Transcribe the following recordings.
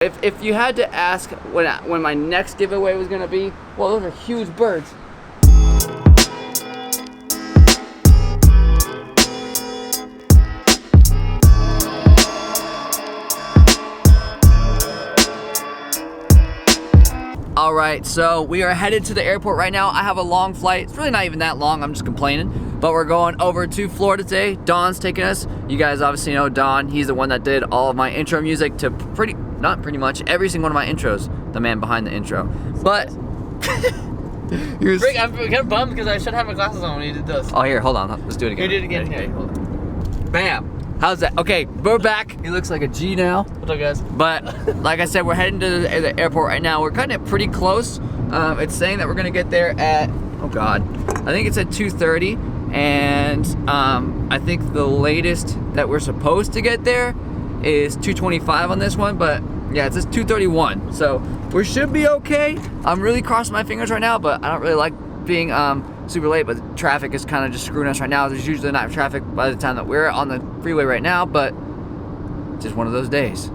If you had to ask when my next giveaway was gonna be, well, those are huge birds. All right, so we are headed to the airport right now. I have a long flight. It's really not even that long, I'm just complaining. But we're going over to Florida today. Don's taking us. You guys obviously know Don. He's the one that did all of my intro music to not pretty much, every single one of my intros. The man behind the intro. But, I'm kind of bummed because I should have my glasses on when you did this. oh here, hold on, let's do it again. You did it again, Okay, here. hold on. Bam. How's that? Okay, we're back. He looks like a G now. What's up, guys? But like I said, we're heading to the airport right now. We're kind of pretty close. It's saying that we're gonna get there at, oh God, I think it's at 2:30, and I think the latest that we're supposed to get there is 2:25 on this one, but yeah, it says 2:31, so we should be okay. I'm really crossing my fingers right now, but I don't really like being super late, but the traffic is kind of just screwing us right now. There's usually not traffic by the time that we're on the freeway right now, but just one of those days.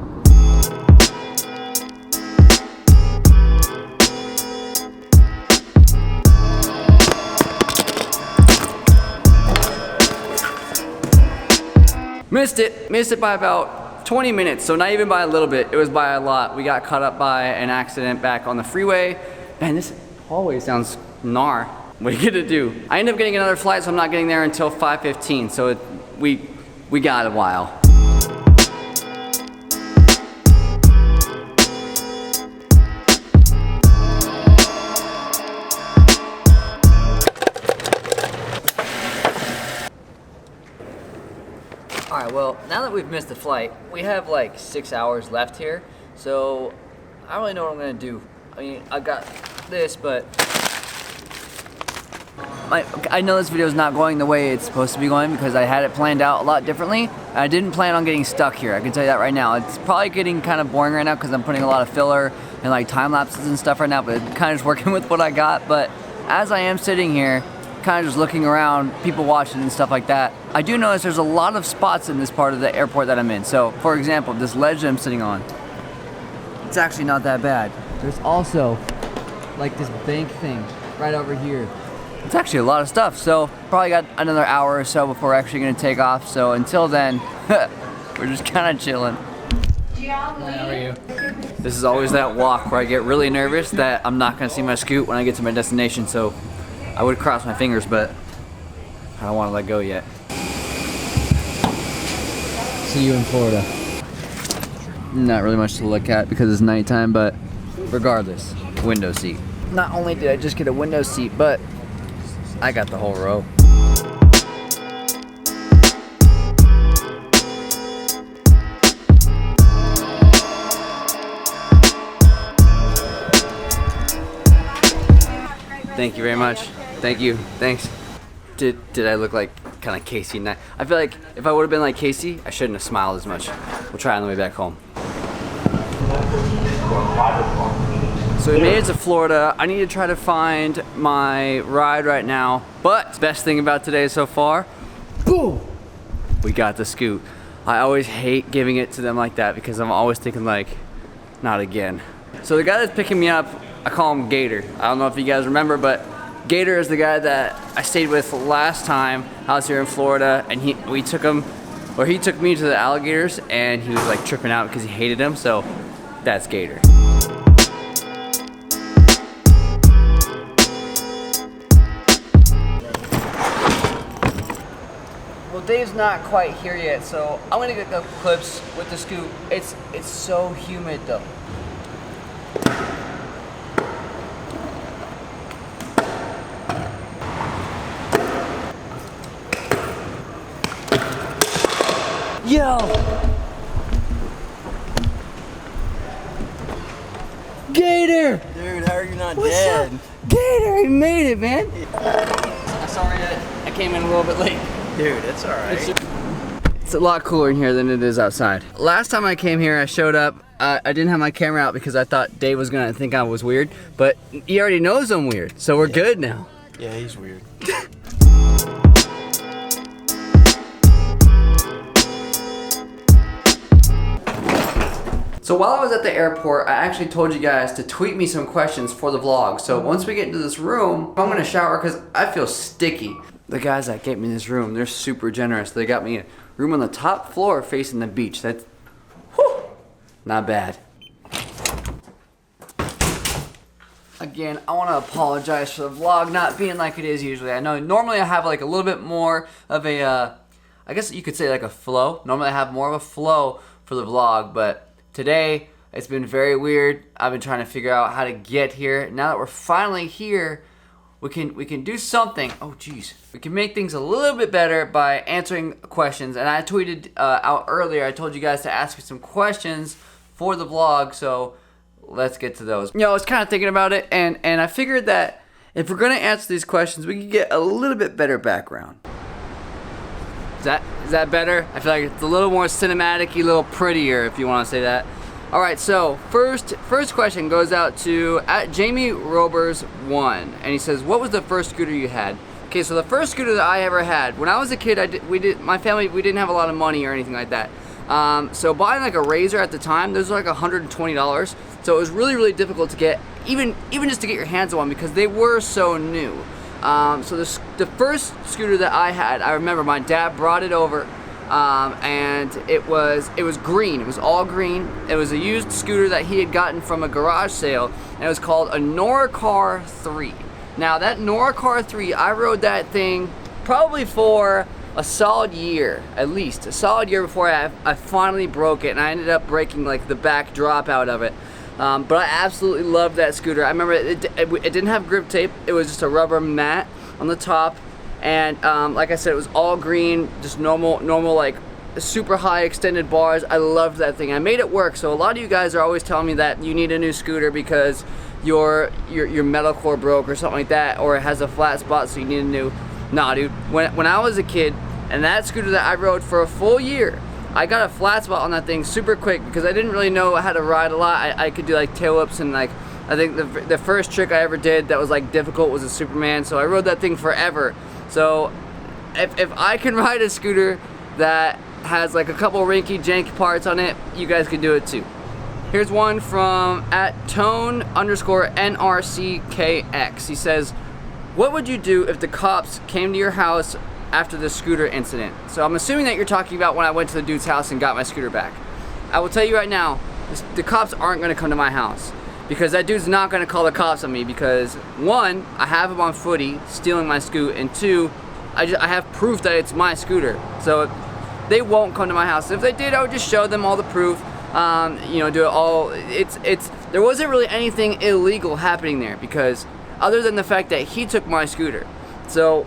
Missed it by about 20 minutes, so not even by a little bit, it was by a lot. We got caught up by an accident back on the freeway. Man, this hallway sounds gnar. What are you gonna do? I ended up getting another flight, so I'm not getting there until 5:15, so we got a while. Alright, well, now that we've missed the flight, we have like 6 hours left here, so I don't really know what I'm gonna do. I mean, I got this, but I know this video is not going the way it's supposed to be going because I had it planned out a lot differently. I didn't plan on getting stuck here, I can tell you that right now. It's probably getting kind of boring right now because I'm putting a lot of filler and like time lapses and stuff right now, but kind of just working with what I got. But as I am sitting here, kind of just looking around, people watching and stuff like that, I do notice there's a lot of spots in this part of the airport that I'm in. So, for example, this ledge that I'm sitting on, it's actually not that bad. There's also like this bank thing right over here. It's actually a lot of stuff, so probably got another hour or so before we're actually gonna take off. So until then, we're just kind of chilling. How are you? This is always that walk where I get really nervous that I'm not gonna see my scoot when I get to my destination, so I would cross my fingers, but I don't want to let go yet. See you in Florida. Not really much to look at because it's nighttime, but regardless, window seat. Not only did I just get a window seat, but I got the whole row. Thank you very much. Thank you. Thanks. Did I look like kind of Casey? I feel like if I would have been like Casey, I shouldn't have smiled as much. We'll try on the way back home. So we made it to Florida. I need to try to find my ride right now. But the best thing about today so far, boom, we got the scoot. I always hate giving it to them like that because I'm always thinking like, not again. So the guy that's picking me up, I call him Gator. I don't know if you guys remember, but Gator is the guy that I stayed with last time I was here in Florida, and he took me to the alligators, and he was like tripping out because he hated them. So that's Gator. Well, Dave's not quite here yet, so I'm gonna get the clips with the scoot. It's so humid though. Yo! Gator! Dude, how are you not What's dead? up? Gator, he made it, man! I'm sorry that I came in a little bit late. Dude, it's alright. It's a lot cooler in here than it is outside. Last time I came here, I showed up, I didn't have my camera out because I thought Dave was gonna think I was weird, but he already knows I'm weird, so we're good now. Yeah, he's weird. So while I was at the airport, I actually told you guys to tweet me some questions for the vlog. So once we get into this room, I'm gonna shower because I feel sticky. The guys that gave me this room, they're super generous. They got me a room on the top floor facing the beach. That's, whew, not bad. Again, I want to apologize for the vlog not being like it is usually. I know normally I have like a little bit more of a, I guess you could say like a flow. Normally I have more of a flow for the vlog, but today it's been very weird. I've been trying to figure out how to get here. Now that we're finally here, we can do something. Oh geez, we can make things a little bit better by answering questions. And I tweeted out earlier. I told you guys to ask me some questions for the vlog, so let's get to those. You know, I was kind of thinking about it, and I figured that if we're gonna answer these questions, we could get a little bit better background. Is that better? I feel like it's a little more cinematic-y, a little prettier, if you want to say that. All right, so first question goes out to @JamieRobers1, and he says, "What was the first scooter you had?" Okay, so the first scooter that I ever had, when I was a kid, my family, we didn't have a lot of money or anything like that. So buying like a Razor at the time, those were like $120. So it was really, really difficult to get, even just to get your hands on one because they were so new. So the first scooter that I had, I remember my dad brought it over, and it was green. It was all green. It was a used scooter that he had gotten from a garage sale, and it was called a Norcar 3. Now that Norcar 3, I rode that thing probably for a solid year, at least a solid year before I finally broke it, and I ended up breaking like the back drop out of it. But I absolutely loved that scooter. I remember it didn't have grip tape. It was just a rubber mat on the top, and like I said, it was all green, just normal like super high extended bars. I loved that thing. I made it work. So a lot of you guys are always telling me that you need a new scooter because your metal core broke or something like that, or it has a flat spot, so you need a new. Nah, dude. When I was a kid, and that scooter that I rode for a full year, I got a flat spot on that thing super quick because I didn't really know how to ride a lot. I could do like tail whips, and like I think the first trick I ever did that was like difficult was a Superman. So I rode that thing forever. So if I can ride a scooter that has like a couple rinky janky parts on it, you guys can do it too. Here's one from @tone_NRCKX. He says, "What would you do if the cops came to your house after the scooter incident?" So I'm assuming that you're talking about when I went to the dude's house and got my scooter back. I will tell you right now, the cops aren't going to come to my house because that dude's not going to call the cops on me because one, I have him on footy stealing my scoot, and two, I have proof that it's my scooter. So they won't come to my house. If they did, I would just show them all the proof. You know, do it all. There wasn't really anything illegal happening there because other than the fact that he took my scooter. So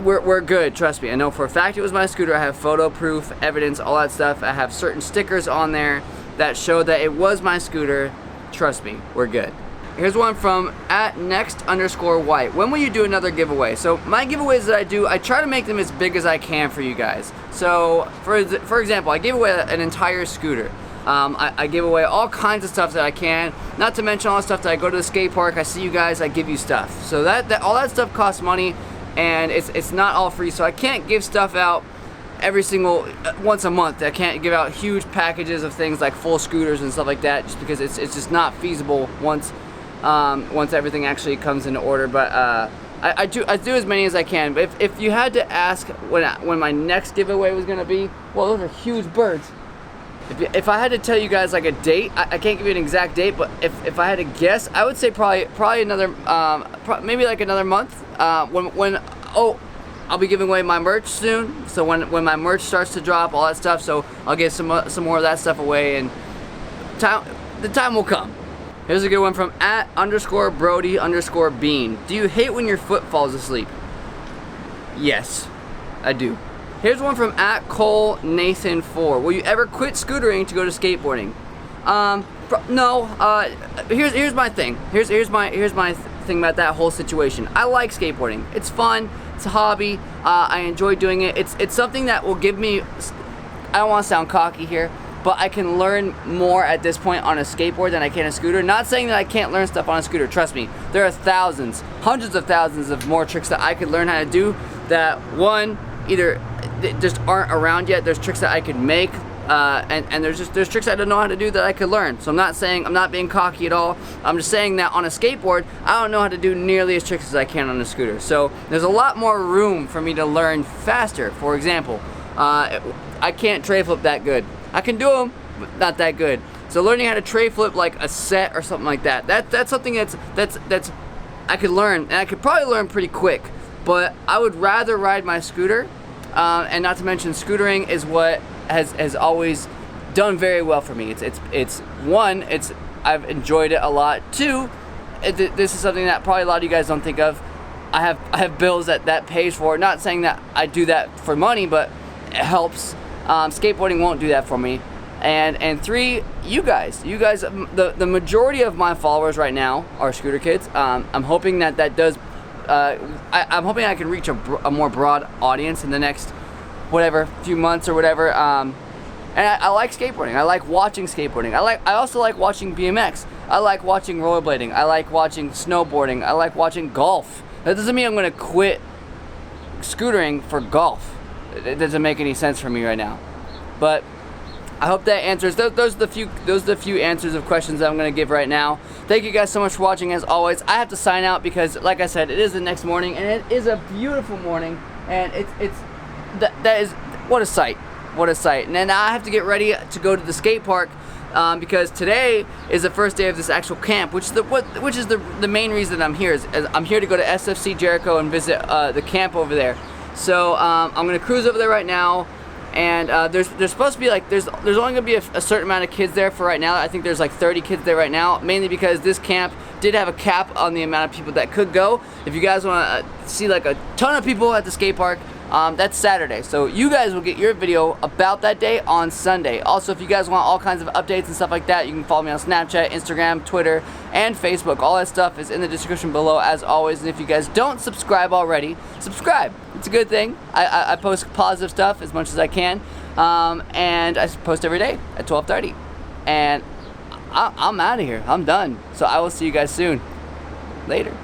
we're good, trust me. I know for a fact it was my scooter. I have photo proof, evidence, all that stuff. I have certain stickers on there that show that it was my scooter. Trust me, we're good. Here's one from @next_white. When will you do another giveaway? So my giveaways that I do, I try to make them as big as I can for you guys. So for example, I gave away an entire scooter. I give away all kinds of stuff that I can, not to mention all the stuff that I go to the skate park, I see you guys, I give you stuff. So all that stuff costs money, and it's not all free. So I can't give stuff out every single once a month. I can't give out huge packages of things like full scooters and stuff like that, just because it's just not feasible once everything actually comes into order. But I do as many as I can. But if you had to ask when my next giveaway was gonna be, well, those are huge birds. If I had to tell you guys like a date, I can't give you an exact date, but if I had to guess, I would say probably another maybe like another month. I'll be giving away my merch soon. So when my merch starts to drop, all that stuff, so I'll give some more of that stuff away, and the time will come. Here's a good one from @_Brody_Bean. Do you hate when your foot falls asleep? Yes, I do. Here's one from @ColeNathan4. Will you ever quit scootering to go to skateboarding? No. Here's my thing. Here's my thing about that whole situation. I like skateboarding. It's fun. It's a hobby. I enjoy doing it. It's something that will give me. I don't want to sound cocky here, but I can learn more at this point on a skateboard than I can a scooter. Not saying that I can't learn stuff on a scooter. Trust me, there are thousands, hundreds of thousands of more tricks that I could learn how to do. That one, either they just aren't around yet. There's tricks that I could make and there's tricks I don't know how to do that I could learn. So I'm not being cocky at all. I'm just saying that on a skateboard, I don't know how to do nearly as tricks as I can on a scooter. So there's a lot more room for me to learn faster. For example, I can't tray flip that good. I can do them, but not that good. So learning how to tray flip like a set or something like that's something that's I could learn, and I could probably learn pretty quick. But I would rather ride my scooter, and not to mention scootering is what has always done very well for me. It's one, I've enjoyed it a lot. Two, this is something that probably a lot of you guys don't think of. I have bills that pays for it. Not saying that I do that for money, but it helps. Skateboarding won't do that for me. And three, you guys, the majority of my followers right now are scooter kids. I'm hoping that does. I'm hoping I can reach a more broad audience in the next few months or whatever. And I like skateboarding. I like watching skateboarding. I also like watching BMX. I like watching rollerblading. I like watching snowboarding. I like watching golf. That doesn't mean I'm gonna quit scootering for golf. It doesn't make any sense for me right now. But I hope that answers those are the few answers of questions that I'm gonna give right now. Thank you guys so much for watching. As always, I have to sign out because, like I said, it is the next morning, and it is a beautiful morning, and that is what a sight. And then I have to get ready to go to the skate park because today is the first day of this actual camp, which is the main reason I'm here. Is I'm here to go to SFC Jericho and visit the camp over there. So I'm gonna cruise over there right now, and there's supposed to be there's only gonna be a certain amount of kids there for right now. I think there's like 30 kids there right now, mainly because this camp did have a cap on the amount of people that could go. If you guys want to see like a ton of people at the skate park, that's Saturday, so you guys will get your video about that day on Sunday. Also, if you guys want all kinds of updates and stuff like that, you can follow me on Snapchat, Instagram, Twitter, and Facebook. All that stuff is in the description below, as always. And if you guys don't subscribe already, subscribe. It's a good thing. I post positive stuff as much as I can, and I post every day at 12:30. And I'm out of here. I'm done. So I will see you guys soon. Later.